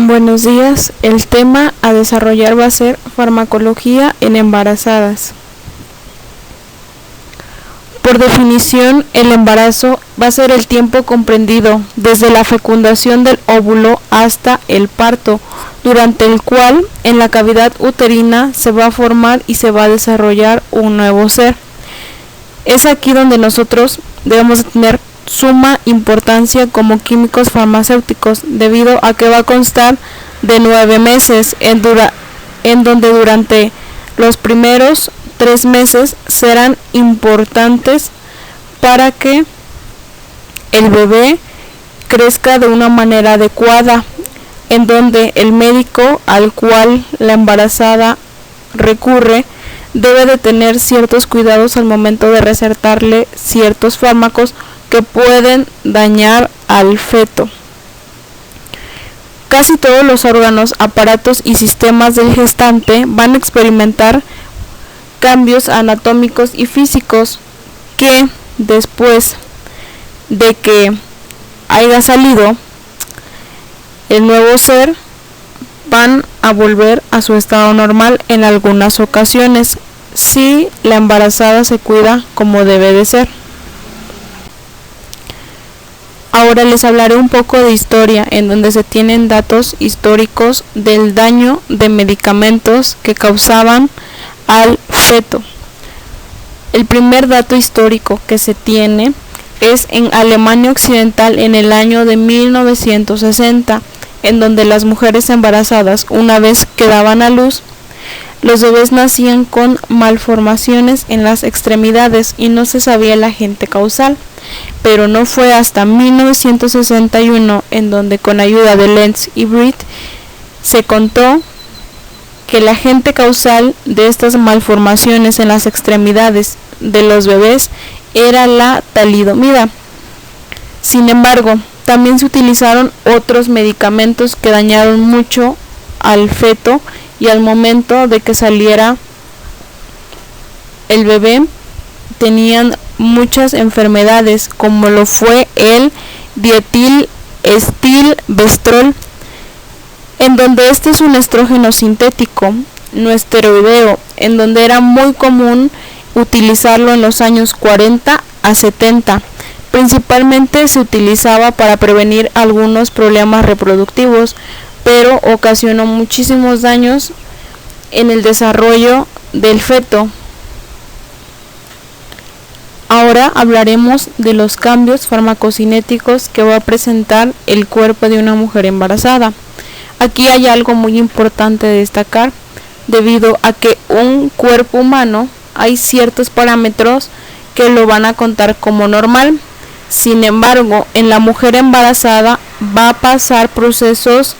Buenos días, el tema a desarrollar va a ser farmacología en embarazadas. Por definición, el embarazo va a ser el tiempo comprendido desde la fecundación del óvulo hasta el parto, durante el cual en la cavidad uterina se va a formar y se va a desarrollar un nuevo ser. Es aquí donde nosotros debemos tener suma importancia como químicos farmacéuticos, debido a que va a constar de 9 meses, en donde durante los primeros 3 meses serán importantes para que el bebé crezca de una manera adecuada, en donde el médico al cual la embarazada recurre debe de tener ciertos cuidados al momento de recetarle ciertos fármacos que pueden dañar al feto. Casi todos los órganos, aparatos y sistemas del gestante van a experimentar cambios anatómicos y físicos que después de que haya salido el nuevo ser van a volver a su estado normal en algunas ocasiones, si la embarazada se cuida como debe de ser. Ahora les hablaré un poco de historia, en donde se tienen datos históricos del daño de medicamentos que causaban al feto. El primer dato histórico que se tiene es en Alemania Occidental en el año de 1960, en donde las mujeres embarazadas, una vez que daban a luz, los bebés nacían con malformaciones en las extremidades y no se sabía el agente causal. Pero no fue hasta 1961 en donde, con ayuda de Lenz y Britt, se contó que el agente causal de estas malformaciones en las extremidades de los bebés era la talidomida. Sin embargo, también se utilizaron otros medicamentos que dañaron mucho al feto, y al momento de que saliera el bebé tenían muchas enfermedades, como lo fue el dietilestilbestrol, en donde este es un estrógeno sintético no esteroideo, en donde era muy común utilizarlo en los años 40 a 70. Principalmente se utilizaba para prevenir algunos problemas reproductivos, pero ocasionó muchísimos daños en el desarrollo del feto. Ahora hablaremos de los cambios farmacocinéticos que va a presentar el cuerpo de una mujer embarazada. Aquí hay algo muy importante de destacar, debido a que un cuerpo humano hay ciertos parámetros que lo van a contar como normal. Sin embargo, en la mujer embarazada va a pasar procesos,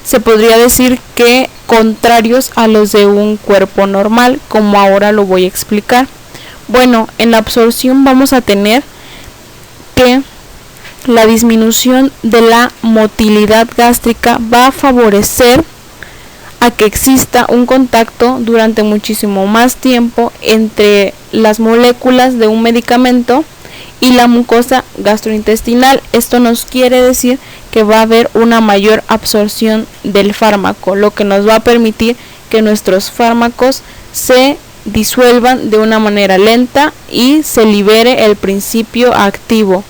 se podría decir que contrarios a los de un cuerpo normal, como ahora lo voy a explicar. Bueno, en la absorción vamos a tener que la disminución de la motilidad gástrica va a favorecer a que exista un contacto durante muchísimo más tiempo entre las moléculas de un medicamento y la mucosa gastrointestinal. Esto nos quiere decir que va a haber una mayor absorción del fármaco, lo que nos va a permitir que nuestros fármacos se disuelvan de una manera lenta y se libere el principio activo.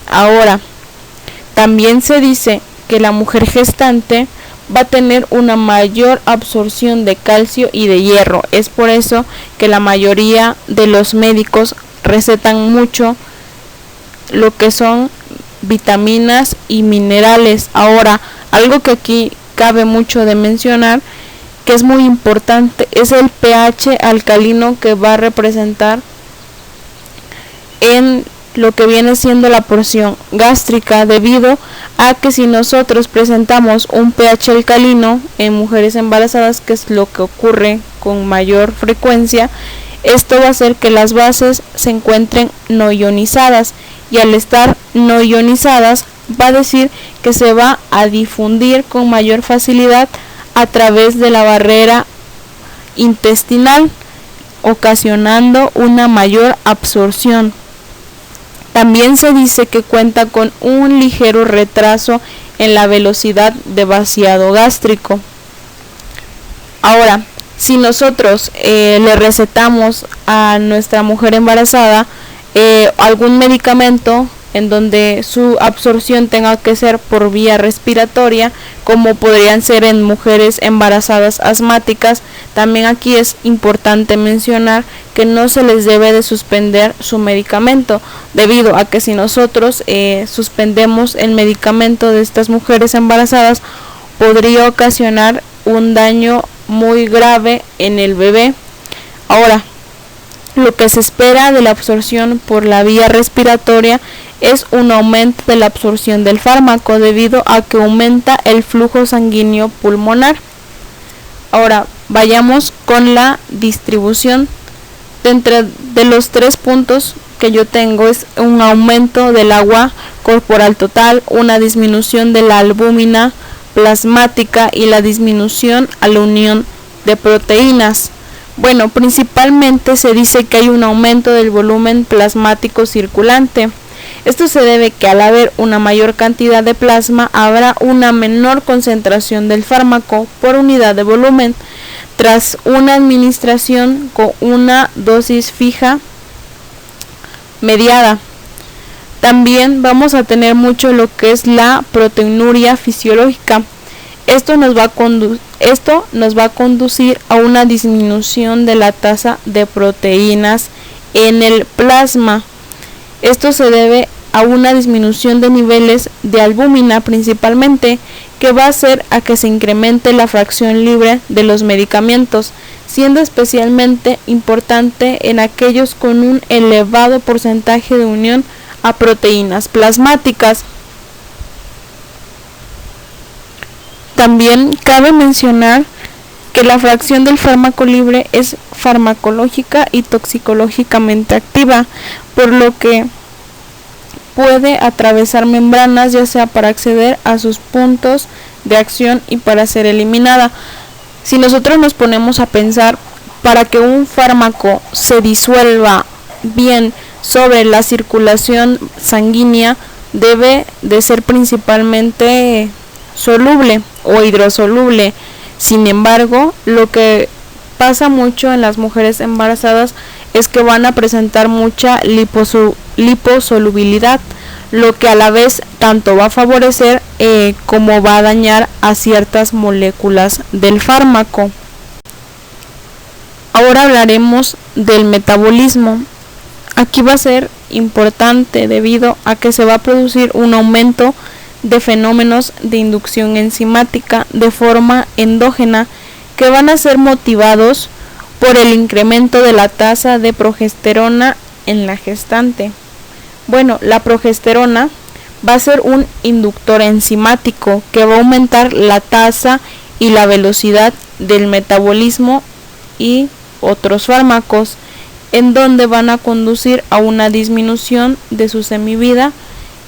Ahora, también se dice que la mujer gestante va a tener una mayor absorción de calcio y de hierro. Es por eso que la mayoría de los médicos recetan mucho lo que son vitaminas y minerales. Ahora, algo que aquí cabe mucho de mencionar, que es muy importante, es el pH alcalino que va a representar en lo que viene siendo la porción gástrica, debido a que si nosotros presentamos un pH alcalino en mujeres embarazadas, que es lo que ocurre con mayor frecuencia, esto va a hacer que las bases se encuentren no ionizadas, y al estar no ionizadas va a decir que se va a difundir con mayor facilidad a través de la barrera intestinal, ocasionando una mayor absorción. También se dice que cuenta con un ligero retraso en la velocidad de vaciado gástrico. Ahora, si nosotros le recetamos a nuestra mujer embarazada algún medicamento en donde su absorción tenga que ser por vía respiratoria, como podrían ser en mujeres embarazadas asmáticas, también aquí es importante mencionar que no se les debe de suspender su medicamento, debido a que si nosotros suspendemos el medicamento de estas mujeres embarazadas, podría ocasionar un daño muy grave en el bebé. Ahora, lo que se espera de la absorción por la vía respiratoria es un aumento de la absorción del fármaco debido a que aumenta el flujo sanguíneo pulmonar. Ahora vayamos con la distribución. Dentro de los 3 puntos que yo tengo es un aumento del agua corporal total, una disminución de la albúmina plasmática y la disminución a la unión de proteínas. Bueno, principalmente se dice que hay un aumento del volumen plasmático circulante. Esto se debe que al haber una mayor cantidad de plasma habrá una menor concentración del fármaco por unidad de volumen tras una administración con una dosis fija mediada. También vamos a tener mucho lo que es la proteinuria fisiológica. Esto nos va a conducir a una disminución de la tasa de proteínas en el plasma. Esto se debe a una disminución de niveles de albúmina principalmente, que va a hacer a que se incremente la fracción libre de los medicamentos, siendo especialmente importante en aquellos con un elevado porcentaje de unión a proteínas plasmáticas. También cabe mencionar que la fracción del fármaco libre es farmacológica y toxicológicamente activa, por lo que puede atravesar membranas, ya sea para acceder a sus puntos de acción y para ser eliminada. Si nosotros nos ponemos a pensar, para que un fármaco se disuelva bien sobre la circulación sanguínea, debe de ser principalmente soluble o hidrosoluble. Sin embargo, lo que pasa mucho en las mujeres embarazadas es que van a presentar mucha liposolubilidad, lo que a la vez tanto va a favorecer como va a dañar a ciertas moléculas del fármaco. Ahora hablaremos del metabolismo. Aquí va a ser importante debido a que se va a producir un aumento de fenómenos de inducción enzimática de forma endógena que van a ser motivados por el incremento de la tasa de progesterona en la gestante. Bueno, la progesterona va a ser un inductor enzimático que va a aumentar la tasa y la velocidad del metabolismo y otros fármacos, en donde van a conducir a una disminución de su semivida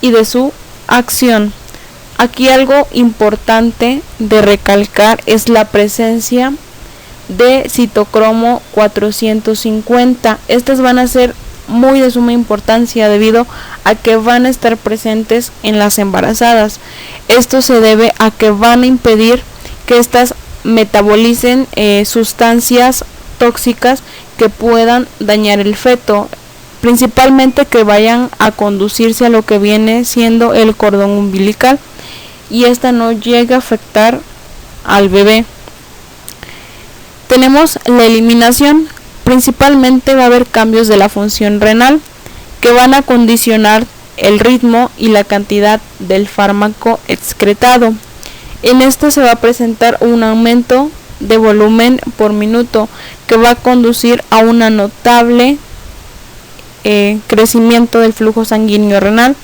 y de su acción. Aquí algo importante de recalcar es la presencia de citocromo 450. Estas van a ser muy de suma importancia debido a que van a estar presentes en las embarazadas. Esto se debe a que van a impedir que estas metabolicen sustancias tóxicas que puedan dañar el feto, principalmente que vayan a conducirse a lo que viene siendo el cordón umbilical y esta no llega a afectar al bebé. Tenemos la eliminación. Principalmente va a haber cambios de la función renal que van a condicionar el ritmo y la cantidad del fármaco excretado. En esto se va a presentar un aumento de volumen por minuto que va a conducir a un notable crecimiento del flujo sanguíneo renal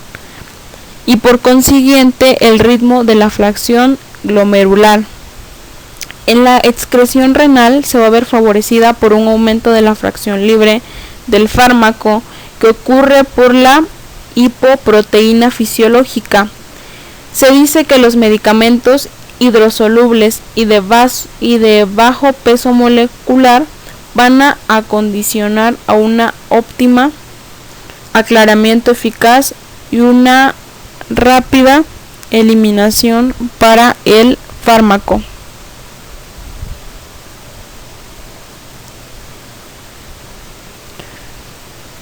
y por consiguiente el ritmo de la fracción glomerular. En la excreción renal se va a ver favorecida por un aumento de la fracción libre del fármaco que ocurre por la hipoproteína fisiológica. Se dice que los medicamentos hidrosolubles y de bajo peso molecular van a acondicionar a una óptima aclaramiento eficaz y una rápida eliminación para el fármaco.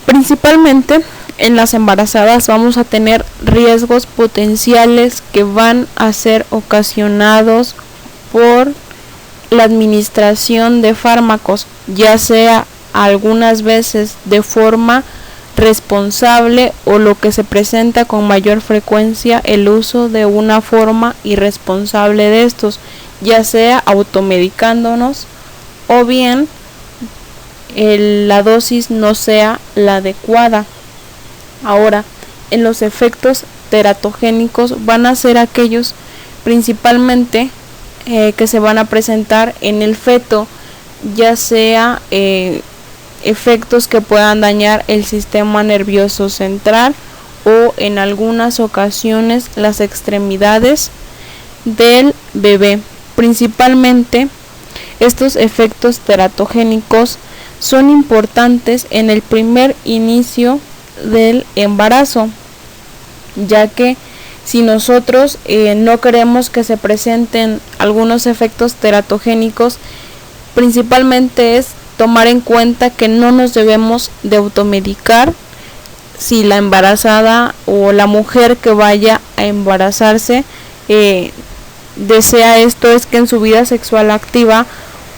Principalmente en las embarazadas vamos a tener riesgos potenciales que van a ser ocasionados por la administración de fármacos, ya sea algunas veces de forma responsable o lo que se presenta con mayor frecuencia, el uso de una forma irresponsable de estos, ya sea automedicándonos o bien la dosis no sea la adecuada. Ahora, en los efectos teratogénicos van a ser aquellos principalmente que se van a presentar en el feto, ya sea efectos que puedan dañar el sistema nervioso central o en algunas ocasiones las extremidades del bebé. Principalmente estos efectos teratogénicos son importantes en el primer inicio del embarazo, ya que si nosotros no queremos que se presenten algunos efectos teratogénicos, principalmente es tomar en cuenta que no nos debemos de automedicar. Si la embarazada o la mujer que vaya a embarazarse desea esto, es que en su vida sexual activa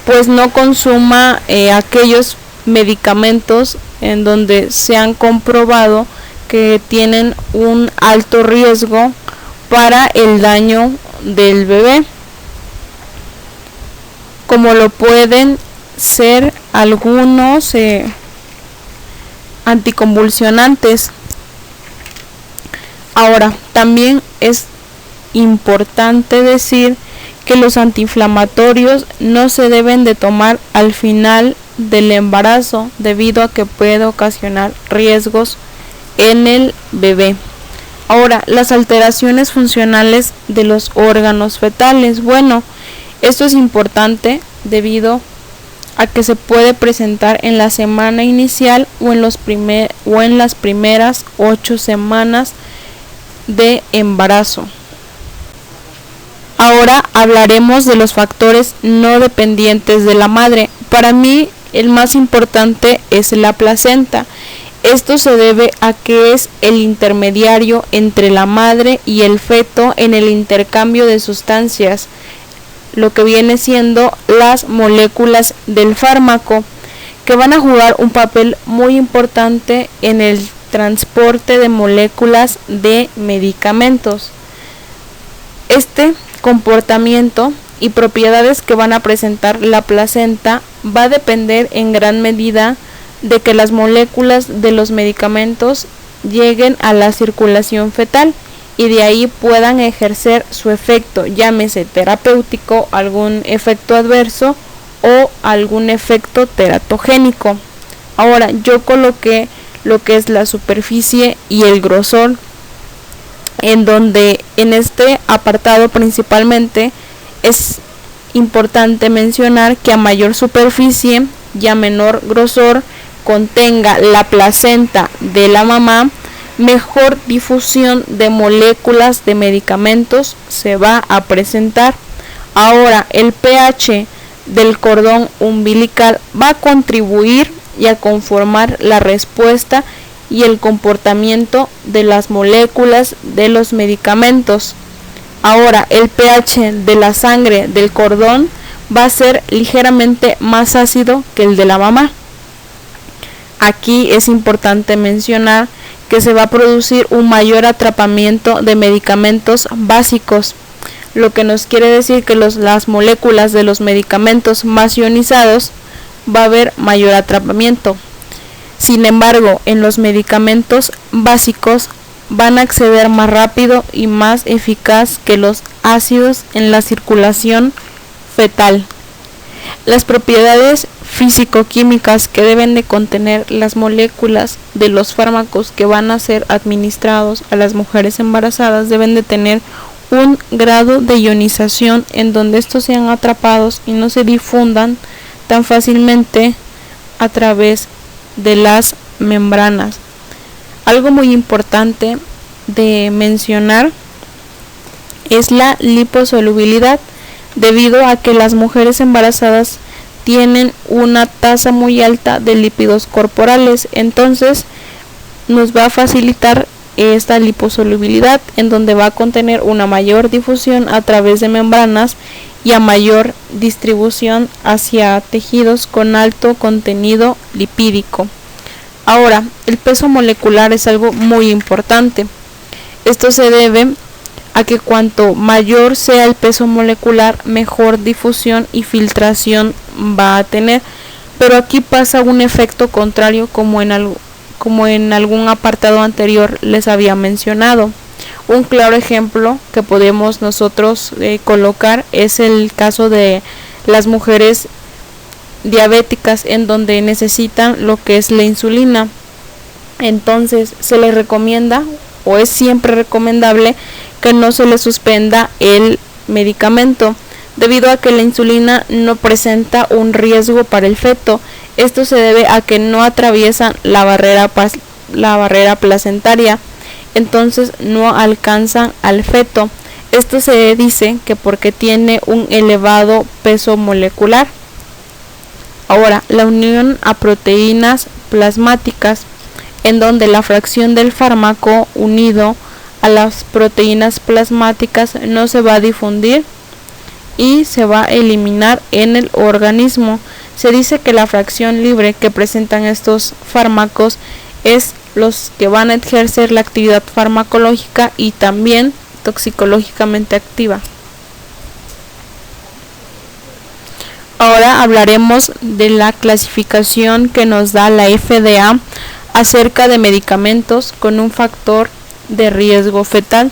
pues no consuma aquellos medicamentos en donde se han comprobado que tienen un alto riesgo para el daño del bebé, como lo pueden ser algunos anticonvulsionantes. Ahora, también es importante decir que los antiinflamatorios no se deben de tomar al final del embarazo, debido a que puede ocasionar riesgos en el bebé. Ahora, las alteraciones funcionales de los órganos fetales. Bueno, esto es importante debido a que se puede presentar en la semana inicial o en las primeras 8 semanas de embarazo. Ahora hablaremos de los factores no dependientes de la madre. Para mí, el más importante es la placenta. Esto se debe a que es el intermediario entre la madre y el feto en el intercambio de sustancias, lo que viene siendo las moléculas del fármaco, que van a jugar un papel muy importante en el transporte de moléculas de medicamentos. Este comportamiento y propiedades que van a presentar la placenta va a depender en gran medida de que las moléculas de los medicamentos lleguen a la circulación fetal y de ahí puedan ejercer su efecto, llámese terapéutico, algún efecto adverso o algún efecto teratogénico. Ahora, yo coloqué lo que es la superficie y el grosor, en donde en este apartado principalmente es importante mencionar que a mayor superficie y a menor grosor contenga la placenta de la mamá, mejor difusión de moléculas de medicamentos se va a presentar. Ahora, el pH del cordón umbilical va a contribuir y a conformar la respuesta y el comportamiento de las moléculas de los medicamentos. Ahora, el pH de la sangre del cordón va a ser ligeramente más ácido que el de la mamá. Aquí es importante mencionar que se va a producir un mayor atrapamiento de medicamentos básicos, lo que nos quiere decir que las moléculas de los medicamentos más ionizados va a haber mayor atrapamiento. Sin embargo, en los medicamentos básicos van a acceder más rápido y más eficaz que los ácidos en la circulación fetal. Las propiedades físico-químicas que deben de contener las moléculas de los fármacos que van a ser administrados a las mujeres embarazadas deben de tener un grado de ionización en donde estos sean atrapados y no se difundan tan fácilmente a través de las membranas. Algo muy importante de mencionar es la liposolubilidad, debido a que las mujeres embarazadas tienen una tasa muy alta de lípidos corporales. Entonces nos va a facilitar esta liposolubilidad, en donde va a contener una mayor difusión a través de membranas y a mayor distribución hacia tejidos con alto contenido lipídico. Ahora, el peso molecular es algo muy importante. Esto se debe a que cuanto mayor sea el peso molecular, mejor difusión y filtración va a tener. Pero aquí pasa un efecto contrario, como en algún apartado anterior les había mencionado. Un claro ejemplo que podemos nosotros colocar es el caso de las mujeres diabéticas, en donde necesitan lo que es la insulina. Entonces se les recomienda, o es siempre recomendable, que no se les suspenda el medicamento, debido a que la insulina no presenta un riesgo para el feto. Esto se debe a que no atraviesan la barrera placentaria, entonces no alcanzan al feto. Esto se dice que porque tiene un elevado peso molecular. Ahora, la unión a proteínas plasmáticas, en donde la fracción del fármaco unido a las proteínas plasmáticas no se va a difundir y se va a eliminar en el organismo. Se dice que la fracción libre que presentan estos fármacos es los que van a ejercer la actividad farmacológica y también toxicológicamente activa. Ahora hablaremos de la clasificación que nos da la FDA acerca de medicamentos con un factor de riesgo fetal.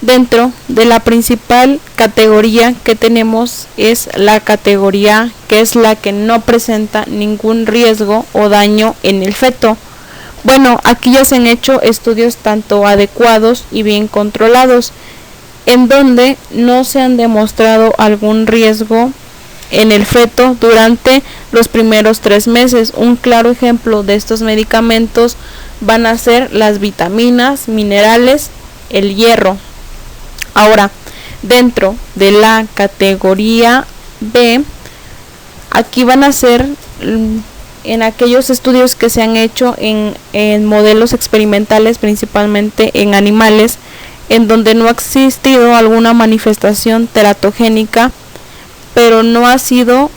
Dentro de la principal categoría que tenemos es la categoría A, que es la que no presenta ningún riesgo o daño en el feto. Bueno, aquí ya se han hecho estudios tanto adecuados y bien controlados, en donde no se han demostrado algún riesgo en el feto durante los primeros 3 meses. Un claro ejemplo de estos medicamentos van a ser las vitaminas, minerales, el hierro. Ahora, dentro de la categoría B, aquí van a ser en aquellos estudios que se han hecho en modelos experimentales, principalmente en animales, en donde no ha existido alguna manifestación teratogénica, pero no ha sido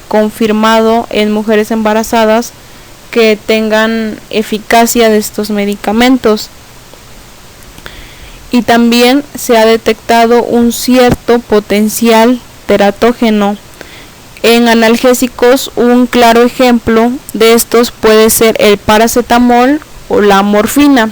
confirmado en mujeres embarazadas que tengan eficacia de estos medicamentos. Y también se ha detectado un cierto potencial teratógeno. En analgésicos, un claro ejemplo de estos puede ser el paracetamol o la morfina.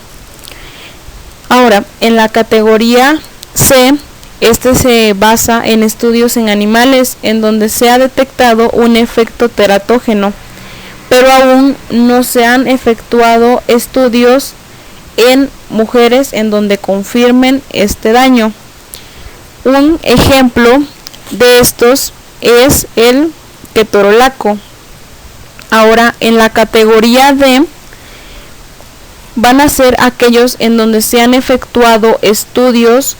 Ahora, en la categoría C, este se basa en estudios en animales, en donde se ha detectado un efecto teratógeno, pero aún no se han efectuado estudios en mujeres en donde confirmen este daño. Un ejemplo de estos es el ketorolaco. Ahora, en la categoría D van a ser aquellos en donde se han efectuado estudios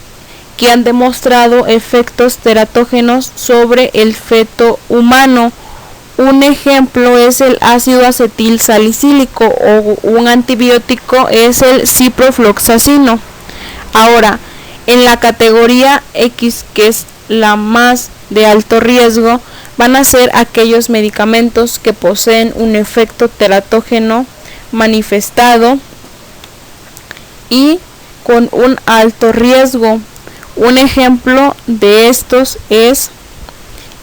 que han demostrado efectos teratógenos sobre el feto humano. Un ejemplo es el ácido acetil salicílico, o un antibiótico es el ciprofloxacino. Ahora, en la categoría X, que es la más de alto riesgo, van a ser aquellos medicamentos que poseen un efecto teratógeno manifestado y con un alto riesgo. Un ejemplo de estos es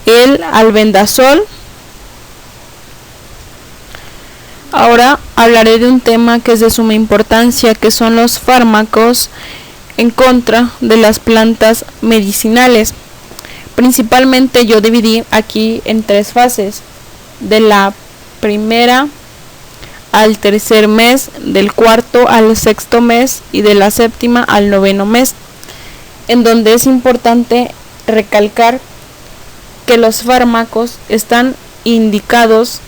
el albendazol. Ahora hablaré de un tema que es de suma importancia, que son los fármacos en contra de las plantas medicinales. Principalmente yo dividí aquí en 3 fases, de la primera al tercer mes, del cuarto al sexto mes y de la séptima al noveno mes, en donde es importante recalcar que los fármacos están indicados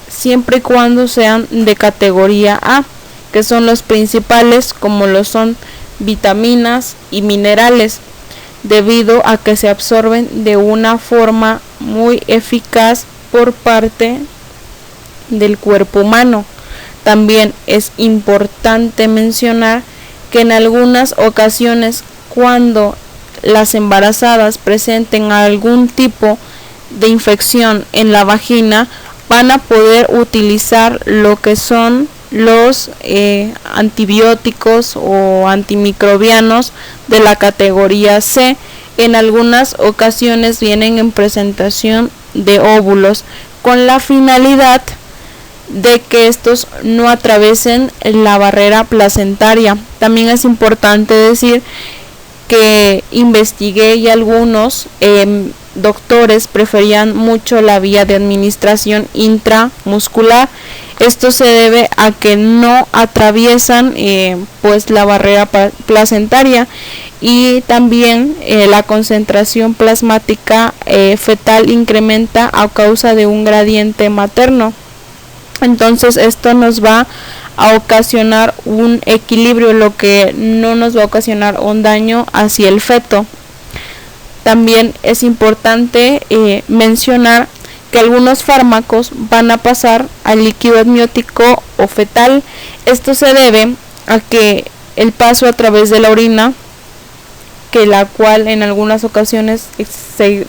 siempre y cuando sean de categoría A, que son los principales, como lo son vitaminas y minerales. debido a que se absorben de una forma muy eficaz por parte del cuerpo humano. También es importante mencionar que en algunas ocasiones, cuando las embarazadas presenten algún tipo de infección en la vagina, van a poder utilizar lo que son los antibióticos o antimicrobianos de la categoría C. En algunas ocasiones vienen en presentación de óvulos con la finalidad de que estos no atraviesen la barrera placentaria. También es importante decir que investigué y algunos doctores preferían mucho la vía de administración intramuscular. Esto se debe a que no atraviesan pues la barrera placentaria, y también la concentración plasmática fetal incrementa a causa de un gradiente materno. Entonces esto nos va a ocasionar un equilibrio, lo que no nos va a ocasionar un daño hacia el feto. También es importante mencionar que algunos fármacos van a pasar al líquido amniótico o fetal. Esto se debe a que el paso a través de la orina, que la cual en algunas ocasiones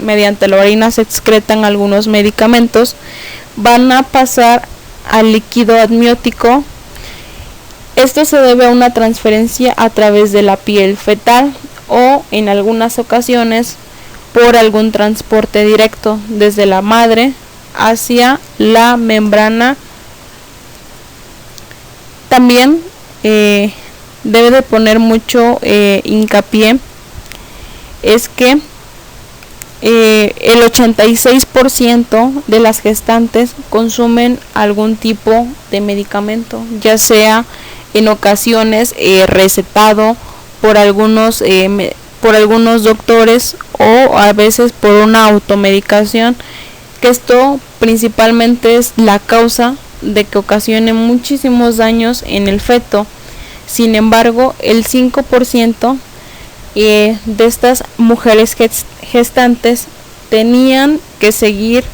mediante la orina se excretan algunos medicamentos, van a pasar al líquido amniótico. Esto se debe a una transferencia a través de la piel fetal o en algunas ocasiones por algún transporte directo desde la madre hacia la membrana. También debe de poner mucho hincapié es que el 86% de las gestantes consumen algún tipo de medicamento, ya sea en ocasiones recetado por algunos doctores o a veces por una automedicación, que esto principalmente es la causa de que ocasione muchísimos daños en el feto. Sin embargo, el 5% de estas mujeres gestantes tenían que seguir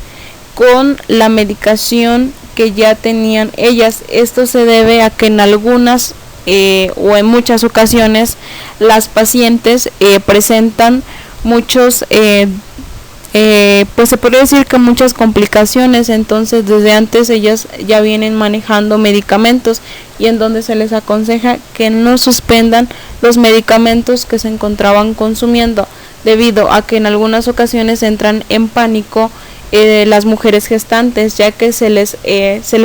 con la medicación que ya tenían ellas. Esto se debe a que en algunas o en muchas ocasiones las pacientes presentan muchos pues se podría decir que muchas complicaciones. Entonces desde antes ellas ya vienen manejando medicamentos, y en donde se les aconseja que no suspendan los medicamentos que se encontraban consumiendo, debido a que en algunas ocasiones entran en pánico las mujeres gestantes, ya que se les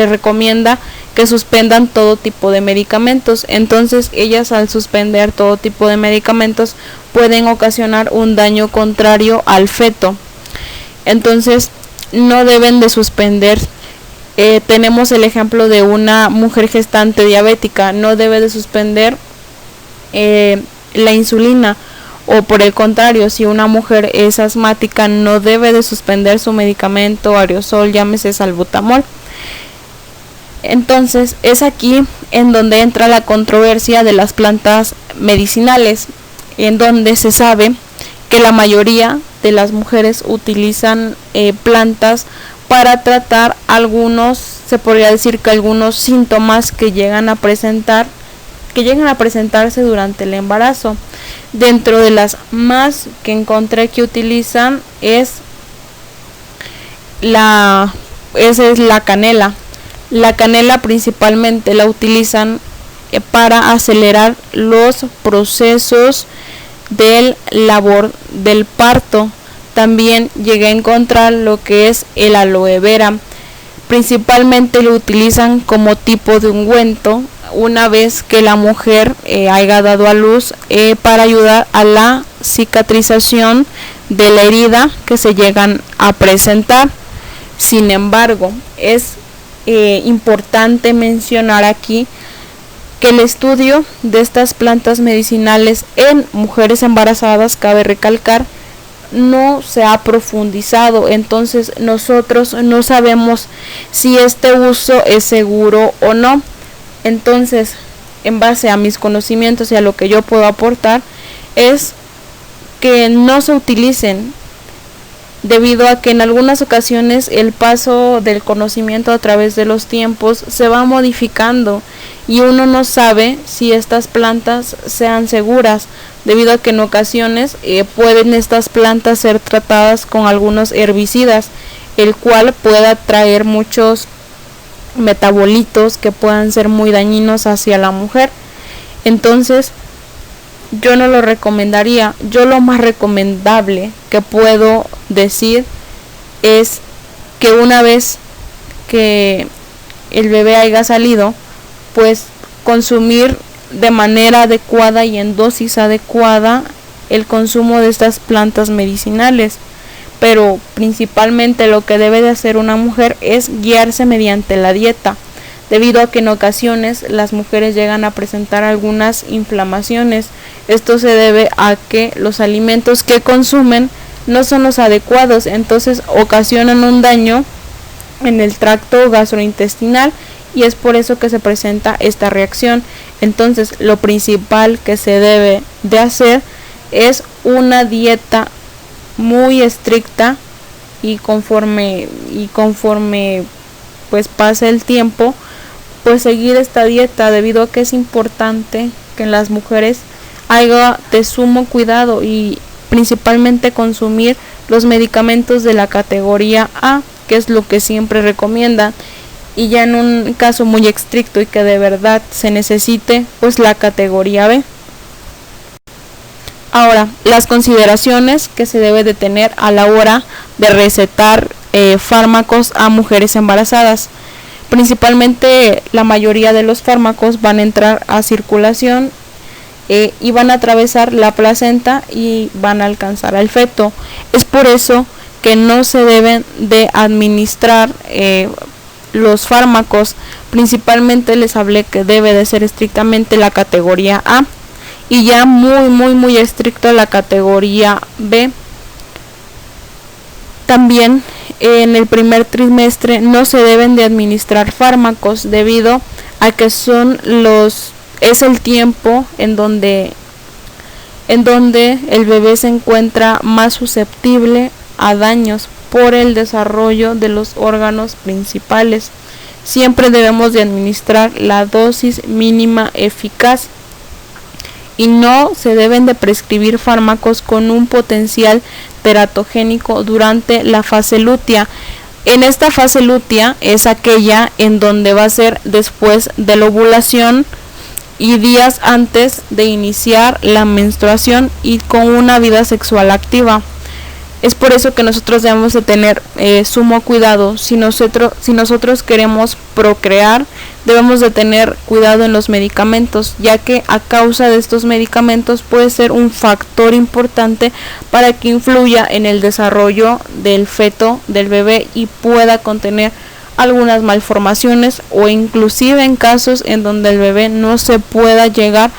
recomienda que suspendan todo tipo de medicamentos. Entonces ellas, al suspender todo tipo de medicamentos, pueden ocasionar un daño contrario al feto. Entonces no deben de suspender. Tenemos el ejemplo de una mujer gestante diabética, no debe de suspender la insulina, o por el contrario, si una mujer es asmática, no debe de suspender su medicamento aerosol, llámese salbutamol. Entonces es aquí en donde entra la controversia de las plantas medicinales, en donde se sabe que la mayoría de las mujeres utilizan plantas para tratar algunos, se podría decir que algunos síntomas que llegan a presentarse durante el embarazo. Dentro de las más que encontré que utilizan es la canela. La canela principalmente la utilizan para acelerar los procesos del labor del parto. También llegué a encontrar lo que es el aloe vera. Principalmente lo utilizan como tipo de ungüento una vez que la mujer haya dado a luz, para ayudar a la cicatrización de la herida que se llegan a presentar. Sin embargo, es importante mencionar aquí que el estudio de estas plantas medicinales en mujeres embarazadas, cabe recalcar, no se ha profundizado. Entonces nosotros no sabemos si este uso es seguro o no. Entonces, en base a mis conocimientos y a lo que yo puedo aportar, es que no se utilicen, debido a que en algunas ocasiones el paso del conocimiento a través de los tiempos se va modificando y uno no sabe si estas plantas sean seguras, debido a que en ocasiones pueden estas plantas ser tratadas con algunos herbicidas, el cual pueda traer muchos metabolitos que puedan ser muy dañinos hacia la mujer. Entonces yo no lo recomendaría. Yo lo más recomendable que puedo decir es que una vez que el bebé haya salido, pues consumir de manera adecuada y en dosis adecuada el consumo de estas plantas medicinales. Pero principalmente lo que debe de hacer una mujer es guiarse mediante la dieta, debido a que en ocasiones las mujeres llegan a presentar algunas inflamaciones. Esto se debe a que los alimentos que consumen no son los adecuados, entonces ocasionan un daño en el tracto gastrointestinal y es por eso que se presenta esta reacción. Entonces lo principal que se debe de hacer es una dieta muy estricta y conforme pues pase el tiempo, pues seguir esta dieta, debido a que es importante que en las mujeres haya de sumo cuidado y principalmente consumir los medicamentos de la categoría A, que es lo que siempre recomiendan, y ya en un caso muy estricto y que de verdad se necesite, pues la categoría B. Ahora, las consideraciones que se debe de tener a la hora de recetar fármacos a mujeres embarazadas. Principalmente la mayoría de los fármacos van a entrar a circulación y van a atravesar la placenta y van a alcanzar al feto. Es por eso que no se deben de administrar los fármacos. Principalmente les hablé que debe de ser estrictamente la categoría A y ya muy estricto la categoría B. También en el primer trimestre no se deben de administrar fármacos, debido a que es el tiempo en donde el bebé se encuentra más susceptible a daños por el desarrollo de los órganos principales. Siempre debemos de administrar la dosis mínima eficaz y no se deben de prescribir fármacos con un potencial teratogénico durante la fase lútea. En esta fase lútea es aquella en donde va a ser después de la ovulación y días antes de iniciar la menstruación y con una vida sexual activa. Es por eso que nosotros debemos de tener sumo cuidado. Si nosotros queremos procrear, debemos de tener cuidado en los medicamentos, ya que a causa de estos medicamentos puede ser un factor importante para que influya en el desarrollo del feto, del bebé, y pueda contener algunas malformaciones o inclusive en casos en donde el bebé no se pueda llegar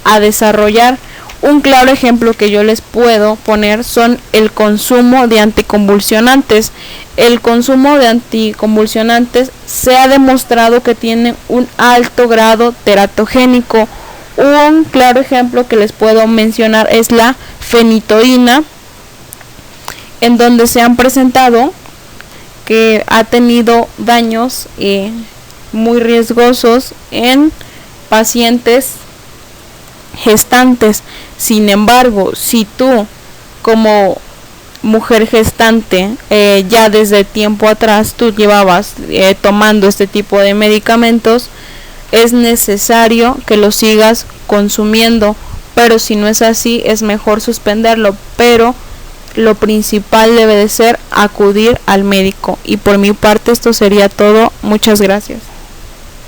a desarrollar. Un claro ejemplo que yo les puedo poner son el consumo de anticonvulsionantes. El consumo de anticonvulsionantes se ha demostrado que tiene un alto grado teratogénico. Un claro ejemplo que les puedo mencionar es la fenitoína, en donde se han presentado que ha tenido daños muy riesgosos en pacientes gestantes. Sin embargo, si tú como mujer gestante ya desde tiempo atrás tú llevabas tomando este tipo de medicamentos, es necesario que lo sigas consumiendo, pero si no es así es mejor suspenderlo. Pero lo principal debe de ser acudir al médico. Y por mi parte esto sería todo. Muchas gracias.